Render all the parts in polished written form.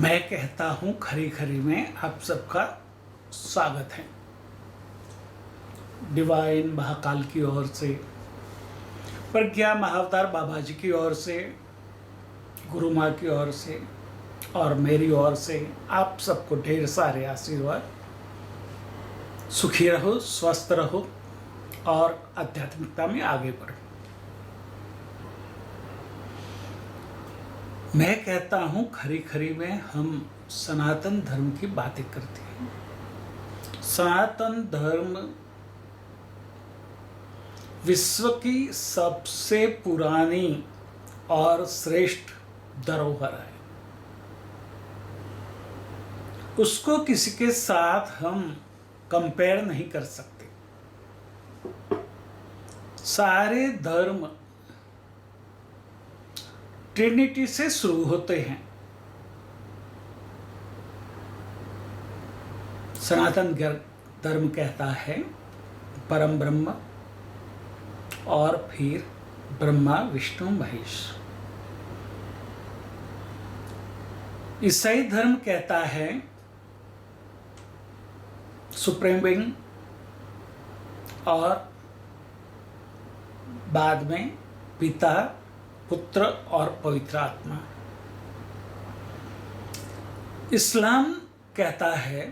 मैं कहता हूँ खरी खरी में आप सबका स्वागत है। डिवाइन महाकाल की ओर से, प्रज्ञा महाअवतार बाबा जी की ओर से, गुरु माँ की ओर से और मेरी ओर से आप सबको ढेर सारे आशीर्वाद। सुखी रहो, स्वस्थ रहो और आध्यात्मिकता में आगे बढ़ो। मैं कहता हूँ खरी खरी में हम सनातन धर्म की बातें करते हैं। सनातन धर्म विश्व की सबसे पुरानी और श्रेष्ठ धरोहर है। उसको किसी के साथ हम कंपेयर नहीं कर सकते। सारे धर्म ट्रिनिटी से शुरू होते हैं। सनातन धर्म कहता है परम ब्रह्म और फिर ब्रह्मा विष्णु महेश। ईसाई धर्म कहता है सुप्रीम बीइंग और बाद में पिता, पुत्र और पवित्र आत्मा। इस्लाम कहता है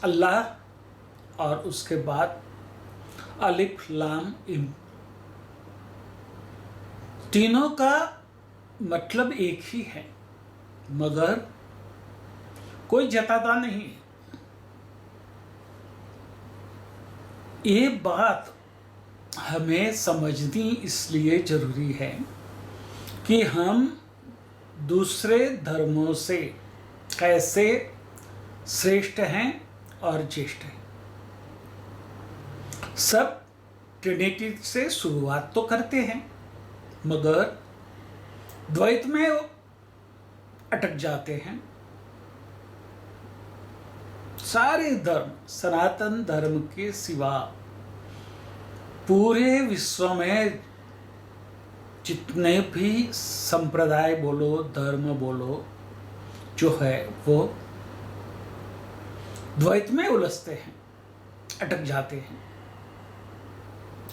अल्लाह और उसके बाद अलिफ लाम इम। तीनों का मतलब एक ही है, मगर कोई जताता नहीं है। ये बात हमें समझनी इसलिए जरूरी है कि हम दूसरे धर्मों से कैसे श्रेष्ठ हैं और ज्येष्ठ हैं। सब ट्रिनिटी से शुरुआत तो करते हैं, मगर द्वैत में अटक जाते हैं। सारे धर्म सनातन धर्म के सिवा पूरे विश्व में जितने भी संप्रदाय बोलो, धर्म बोलो, जो है वो द्वैत में उलझते हैं, अटक जाते हैं।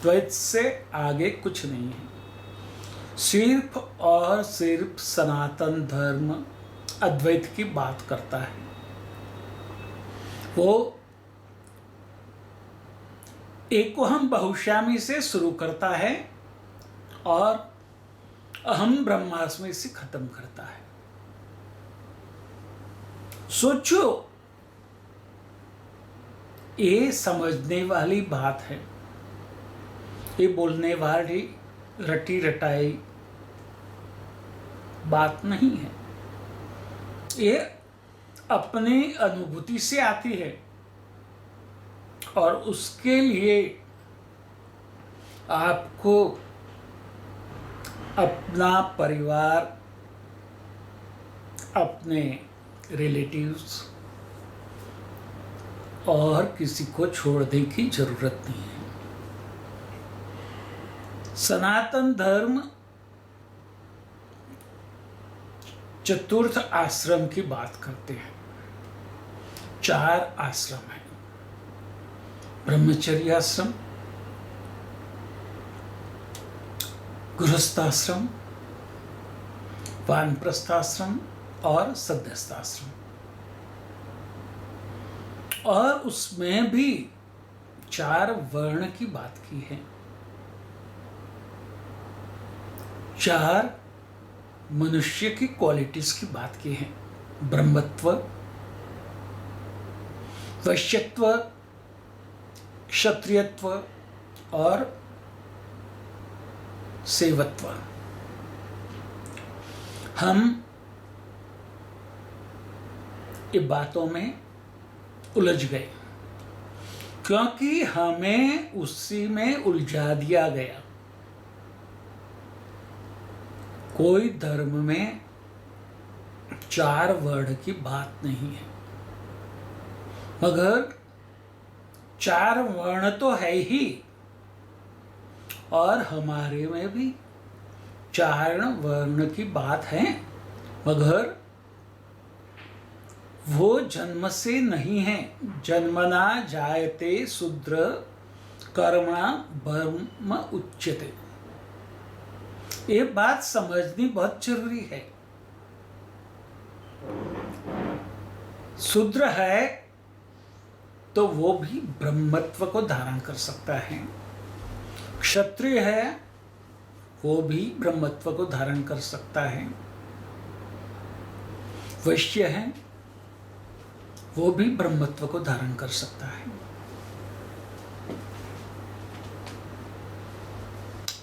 द्वैत से आगे कुछ नहीं है। सिर्फ और सिर्फ सनातन धर्म अद्वैत की बात करता है। वो एकोहम बहुश्यामी से शुरू करता है और अहम ब्रह्मास्मि से खत्म करता है। सोचो, ये समझने वाली बात है। ये बोलने वाली रटी रटाई बात नहीं है। ये अपनी अनुभूति से आती है और उसके लिए आपको अपना परिवार, अपने रिलेटिव्स और किसी को छोड़ने की जरूरत नहीं है। सनातन धर्म चतुर्थ आश्रम की बात करते हैं। 4 आश्रम हैं। ब्रह्मचर्य आश्रम, गृहस्थाश्रम, वानप्रस्थाश्रम और सन्यासाश्रम। और उसमें भी 4 वर्ण की बात की है। 4 मनुष्य की क्वालिटीज की बात की है। ब्रह्मत्व, वैश्यत्व, क्षत्रियत्व और सेवत्व। हम ये बातों में उलझ गए क्योंकि हमें उसी में उलझा दिया गया। कोई धर्म में 4 वर्ण की बात नहीं है, मगर 4 वर्ण तो है ही और हमारे में भी 4 वर्ण की बात है, मगर वो जन्म से नहीं है। जन्मना जायते शूद्र कर्मणा ब्रह्म उच्यते। ये बात समझनी बहुत जरूरी है। शूद्र है तो वो भी ब्रह्मत्व को धारण कर सकता है, क्षत्रिय है वो भी ब्रह्मत्व को धारण कर सकता है, वैश्य है वो भी ब्रह्मत्व को धारण कर सकता है।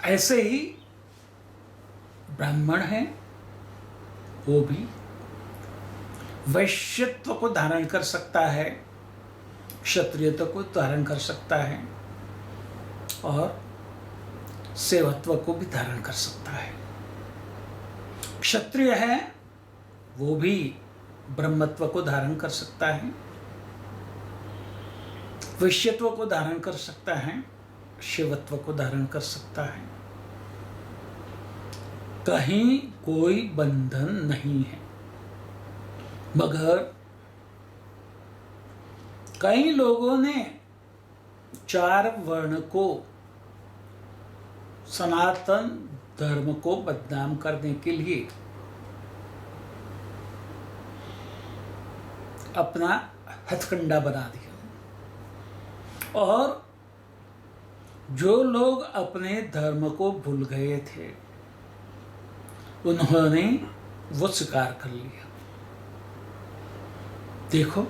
ऐसे ही ब्राह्मण है वो भी वैश्यत्व को धारण कर सकता है, क्षत्रियत्व को धारण कर सकता है और सेवत्व को भी धारण कर सकता है। क्षत्रिय है वो भी ब्रह्मत्व को धारण कर सकता है, वैश्यत्व को धारण कर सकता है, शिवत्व को धारण कर सकता है। कहीं कोई बंधन नहीं है। मगर कई लोगों ने 4 वर्ण को, सनातन धर्म को बदनाम करने के लिए अपना हथकंडा बना दिया, और जो लोग अपने धर्म को भूल गए थे उन्होंने वो स्वीकार कर लिया। देखो,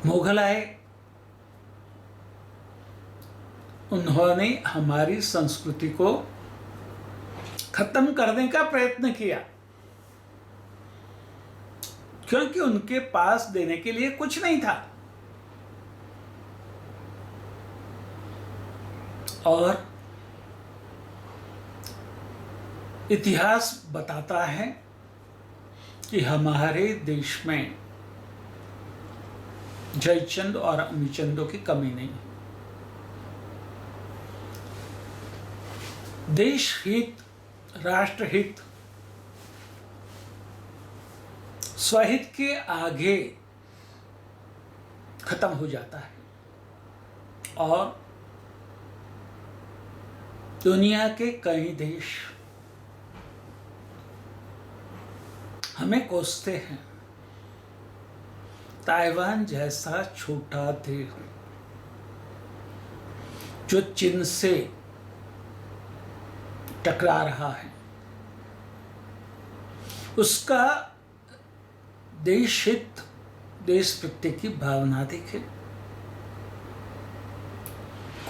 मुगल आए, उन्होंने हमारी संस्कृति को खत्म करने का प्रयत्न किया, क्योंकि उनके पास देने के लिए कुछ नहीं था। और इतिहास बताता है कि हमारे देश में जयचंद और अमीचंदों की कमी नहीं। देश हित, राष्ट्र हित, स्वहित के आगे खत्म हो जाता है और दुनिया के कई देश हमें कोसते हैं। ताइवान जैसा छोटा देश जो चीन से टकरा रहा है, उसका देश हित, देश प्रति की भावना देखे।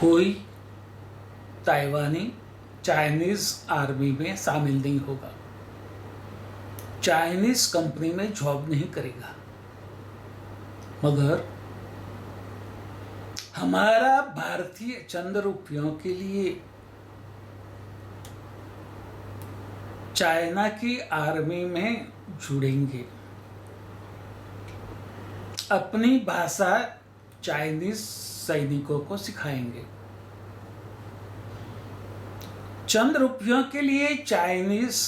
कोई ताइवानी चाइनीज आर्मी में शामिल नहीं होगा, चाइनीज कंपनी में जॉब नहीं करेगा। मगर हमारा भारतीय चंद रुपयों के लिए चाइना की आर्मी में जुड़ेंगे, अपनी भाषा चाइनीज सैनिकों को सिखाएंगे, चंद रुपयों के लिए चाइनीज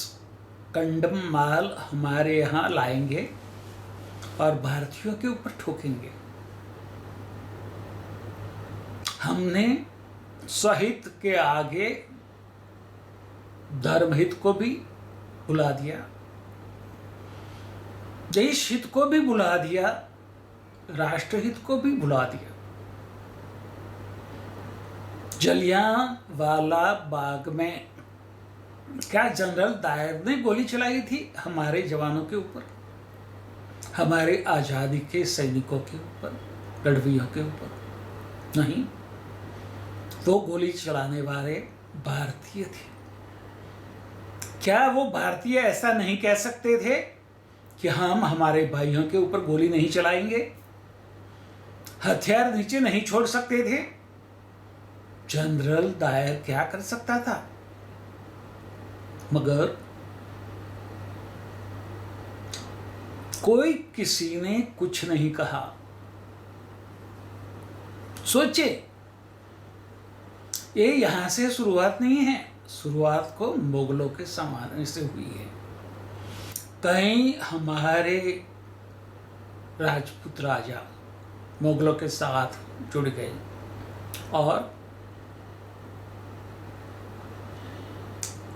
कंडम माल हमारे यहाँ लाएंगे और भारतीयों के ऊपर ठोकेंगे। हमने स्वहित के आगे धर्महित को भी बुला दिया, देश हित को भी बुला दिया, राष्ट्रहित को भी बुला दिया। जलियांवाला बाग में क्या जनरल डायर ने गोली चलाई थी हमारे जवानों के ऊपर, हमारे आजादी के सैनिकों के ऊपर, लड़वैयों के ऊपर? नहीं, वो गोली चलाने वाले भारतीय थे। क्या वो भारतीय ऐसा नहीं कह सकते थे कि हम हमारे भाइयों के ऊपर गोली नहीं चलाएंगे, हथियार नीचे नहीं छोड़ सकते थे? जनरल डायर क्या कर सकता था? मगर कोई किसी ने कुछ नहीं कहा। सोचे, ये यहां से शुरुआत नहीं है, शुरुआत को मुगलों के जमाने से हुई है। कई हमारे राजपूत राजा मुगलों के साथ जुड़ गए और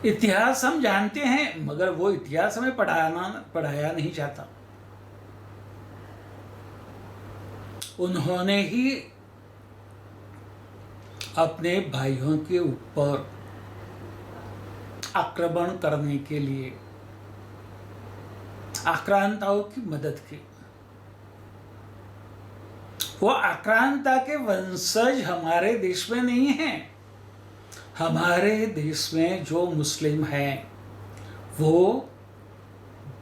इतिहास हम जानते हैं, मगर वो इतिहास हमें पढ़ाया नहीं जाता। उन्होंने ही अपने भाइयों के ऊपर आक्रमण करने के लिए आक्रांताओं की मदद की। वो आक्रांता के वंशज हमारे देश में नहीं हैं। हमारे देश में जो मुस्लिम हैं वो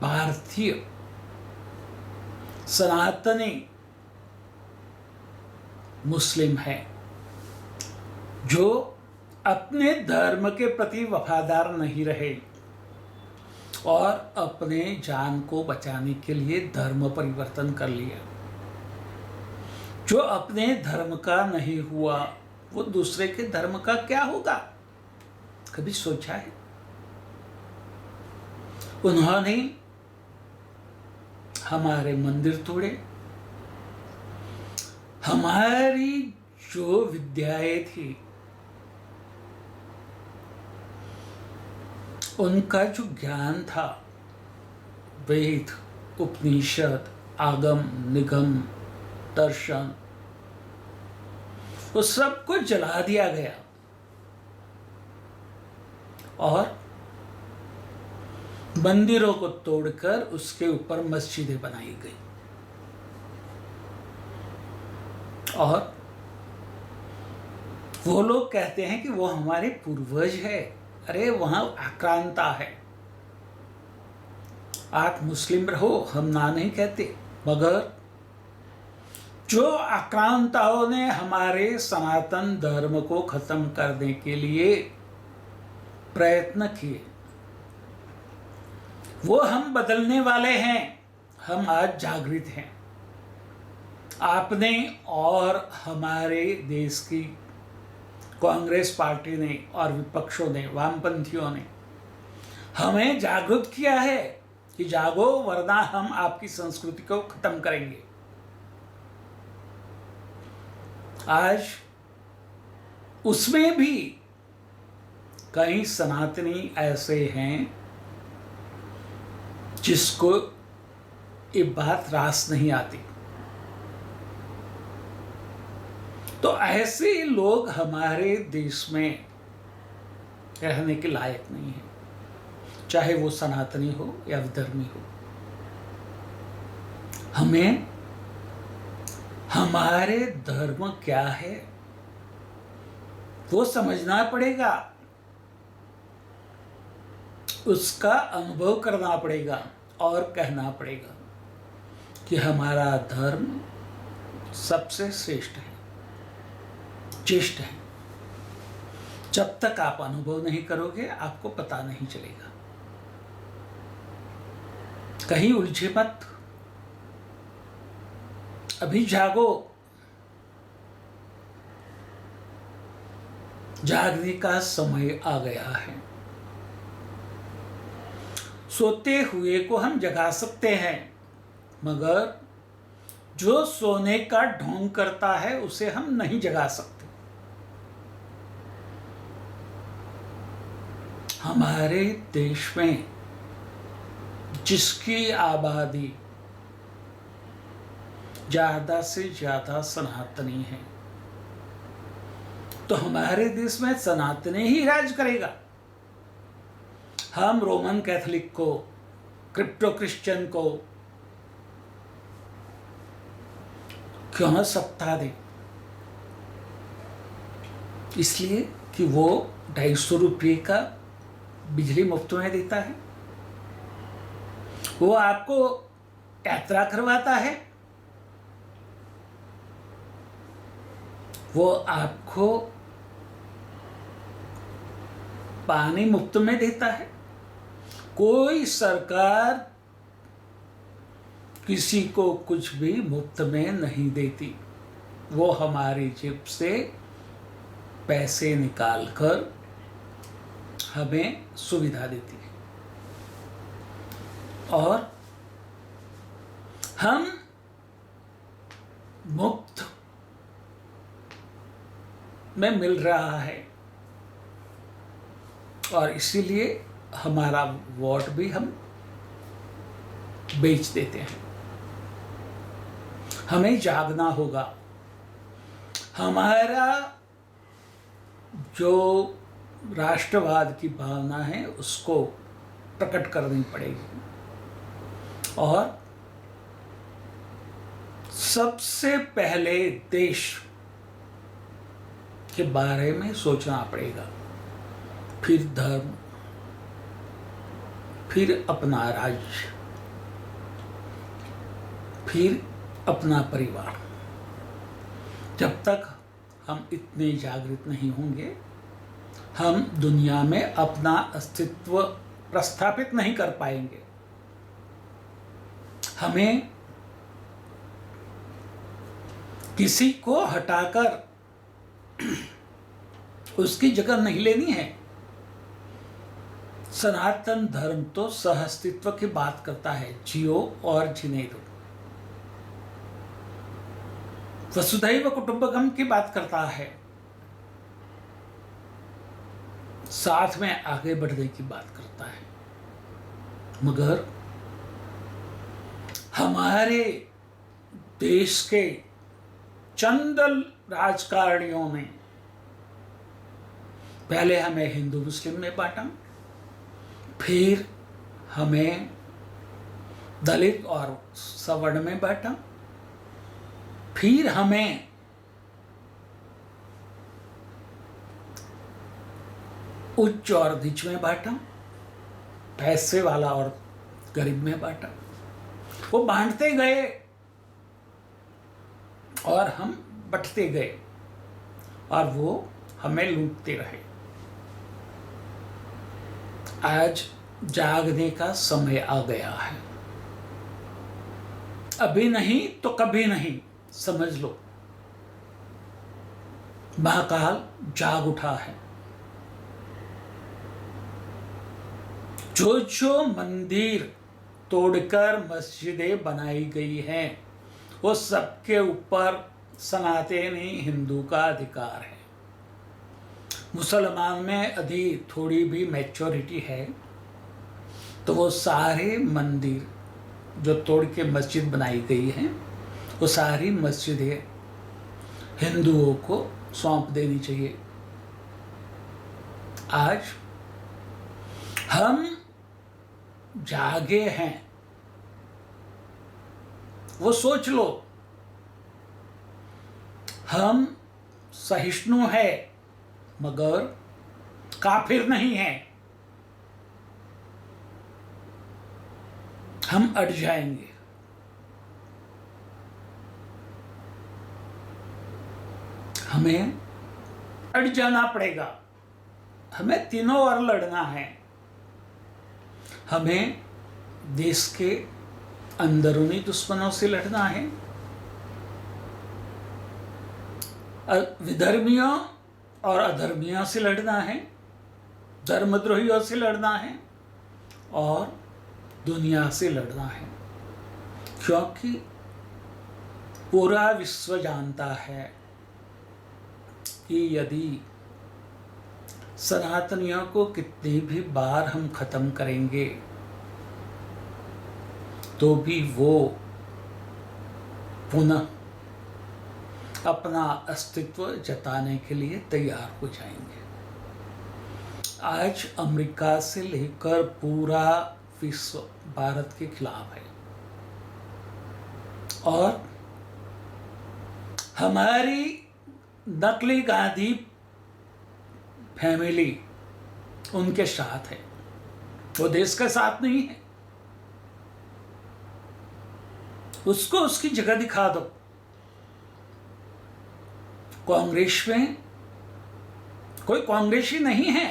भारतीय सनातनी मुस्लिम हैं जो अपने धर्म के प्रति वफादार नहीं रहे और अपने जान को बचाने के लिए धर्म परिवर्तन कर लिया। जो अपने धर्म का नहीं हुआ वो दूसरे के धर्म का क्या होगा? कभी सोचा है? उन्होंने हमारे मंदिर तोड़े, हमारी जो विद्याएं थी उनका जो ज्ञान था, वेद, उपनिषद, आगम, निगम, दर्शन, वो सब कुछ जला दिया गया और मंदिरों को तोड़कर उसके ऊपर मस्जिदें बनाई गई। और वो लोग कहते हैं कि वो हमारे पूर्वज है। अरे वहां आक्रांता है। आप मुस्लिम रहो, हम ना नहीं कहते, मगर जो आक्रांताओं ने हमारे सनातन धर्म को खत्म करने के लिए प्रयत्न किए, वो हम बदलने वाले हैं। हम आज जागृत हैं। आपने और हमारे देश की कांग्रेस पार्टी ने और विपक्षों ने, वामपंथियों ने हमें जागरूक किया है कि जागो, वरना हम आपकी संस्कृति को खत्म करेंगे। आज उसमें भी कई सनातनी ऐसे हैं जिसको ये बात रास नहीं आती। तो ऐसे लोग हमारे देश में रहने के लायक नहीं है, चाहे वो सनातनी हो या विधर्मी हो। हमें हमारे धर्म क्या है वो समझना पड़ेगा, उसका अनुभव करना पड़ेगा और कहना पड़ेगा कि हमारा धर्म सबसे श्रेष्ठ है, ज्येष्ठ है। जब तक आप अनुभव नहीं करोगे आपको पता नहीं चलेगा। कहीं उलझे मत, अभी जागो। जागने का समय आ गया है। सोते हुए को हम जगा सकते हैं, मगर जो सोने का ढोंग करता है उसे हम नहीं जगा सकते। हमारे देश में जिसकी आबादी ज्यादा से ज्यादा सनातनी है, तो हमारे देश में सनातनी ही राज करेगा। हम रोमन कैथोलिक को, क्रिप्टो क्रिश्चियन को क्यों न सत्ता दे? इसलिए कि वो 250 रुपये का बिजली मुफ्त में देता है, वो आपको यात्रा करवाता है, वो आपको पानी मुफ्त में देता है। कोई सरकार किसी को कुछ भी मुफ्त में नहीं देती, वो हमारी जेब से पैसे निकालकर हमें सुविधा देती है। और हम मुफ्त में मिल रहा है और इसीलिए हमारा वोट भी हम बेच देते हैं। हमें जागना होगा, हमारा जो राष्ट्रवाद की भावना है उसको प्रकट करनी पड़ेगी और सबसे पहले देश के बारे में सोचना पड़ेगा, फिर धर्म, फिर अपना राज्य, फिर अपना परिवार। जब तक हम इतने जागृत नहीं होंगे, हम दुनिया में अपना अस्तित्व प्रस्थापित नहीं कर पाएंगे। हमें किसी को हटाकर उसकी जगह नहीं लेनी है। सनातन धर्म तो सहअस्तित्व की बात करता है, जियो और जीने दो। वसुधैव कुटुंबकम की बात करता है, साथ में आगे बढ़ने की बात करता है। मगर हमारे देश के चंद राजकारणियों ने पहले हमें हिंदू मुस्लिम में बांटा, फिर हमें दलित और सवर्ण में बांटा, फिर हमें उच्च और नीच में बांटा, पैसे वाला और गरीब में बांटा। वो बांटते गए और हम बंटते गए और वो हमें लूटते रहे। आज जागने का समय आ गया है, अभी नहीं तो कभी नहीं, समझ लो। महाकाल जाग उठा है। जो जो मंदिर तोड़कर मस्जिदें बनाई गई हैं, वो सबके ऊपर सनातनी हिंदू का अधिकार है। मुसलमान में यदि थोड़ी भी मैच्योरिटी है तो वो सारे मंदिर जो तोड़ के मस्जिद बनाई गई हैं, वो सारी मस्जिदें हिंदुओं को सौंप देनी चाहिए। आज हम जागे हैं, वो सोच लो। हम सहिष्णु है मगर काफिर नहीं है। हम अड़ जाएंगे। हमें अड़ जाना पड़ेगा। हमें तीनों ओर लड़ना है। हमें देश के अंदरूनी दुश्मनों से लड़ना है, विधर्मियों और अधर्मियों से लड़ना है, धर्मद्रोहियों से लड़ना है और दुनिया से लड़ना है। क्योंकि पूरा विश्व जानता है कि यदि सनातनियों को कितनी भी बार हम खत्म करेंगे तो भी वो पुनः अपना अस्तित्व जताने के लिए तैयार हो जाएंगे। आज अमेरिका से लेकर पूरा विश्व भारत के खिलाफ है और हमारी नकली गांधी फैमिली उनके साथ है, वो देश का साथ नहीं है। उसको उसकी जगह दिखा दो। कांग्रेस में कोई कांग्रेसी नहीं है।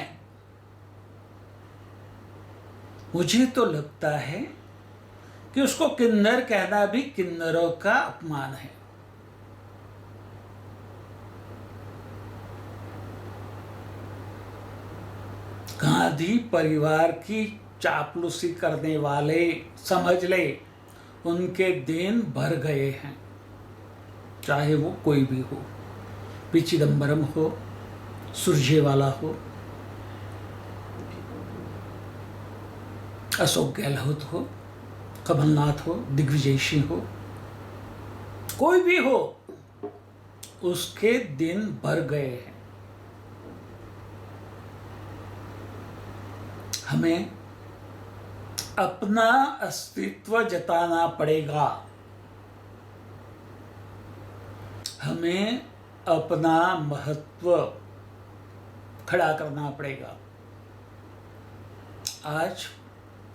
मुझे तो लगता है कि उसको किन्नर कहना भी किन्नरों का अपमान है। गांधी परिवार की चापलूसी करने वाले समझ ले उनके दिन भर गए हैं, चाहे वो कोई भी हो, पी चिदम्बरम हो, सुरजेवाला हो, अशोक गहलोत हो, कमलनाथ हो, दिग्विजय सिंह हो, कोई भी हो, उसके दिन भर गए हैं। हमें अपना अस्तित्व जताना पड़ेगा, हमें अपना महत्व खड़ा करना पड़ेगा। आज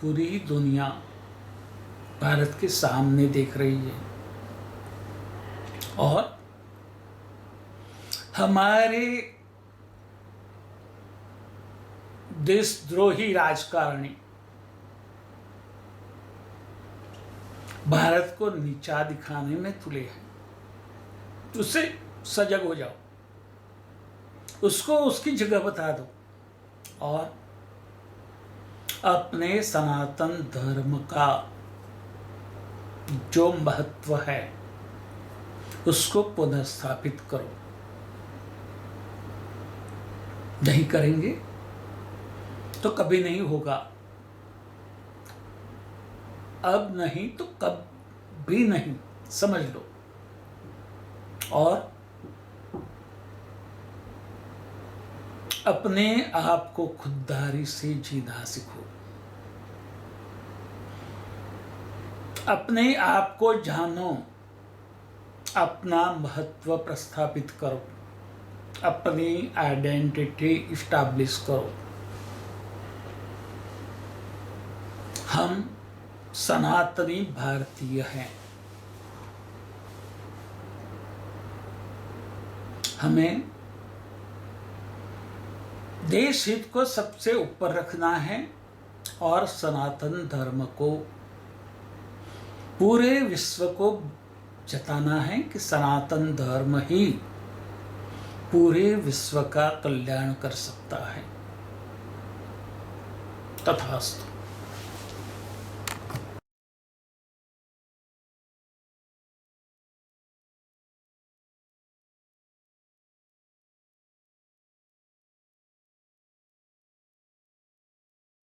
पूरी दुनिया भारत के सामने देख रही है और हमारे देशद्रोही राजकारणी भारत को नीचा दिखाने में तुले हैं। उससे सजग हो जाओ, उसको उसकी जगह बता दो और अपने सनातन धर्म का जो महत्व है उसको पुनर्स्थापित करो। नहीं करेंगे तो कभी नहीं होगा, अब नहीं तो कभी नहीं, समझ लो। और अपने आप को खुददारी से जीना सीखो, अपने आप को जानो, अपना महत्व प्रस्थापित करो, अपनी आइडेंटिटी इस्टैब्लिश करो। हम सनातनी भारतीय हैं, हमें देश हित को सबसे ऊपर रखना है और सनातन धर्म को पूरे विश्व को जताना है कि सनातन धर्म ही पूरे विश्व का कल्याण कर सकता है। तथास्तु।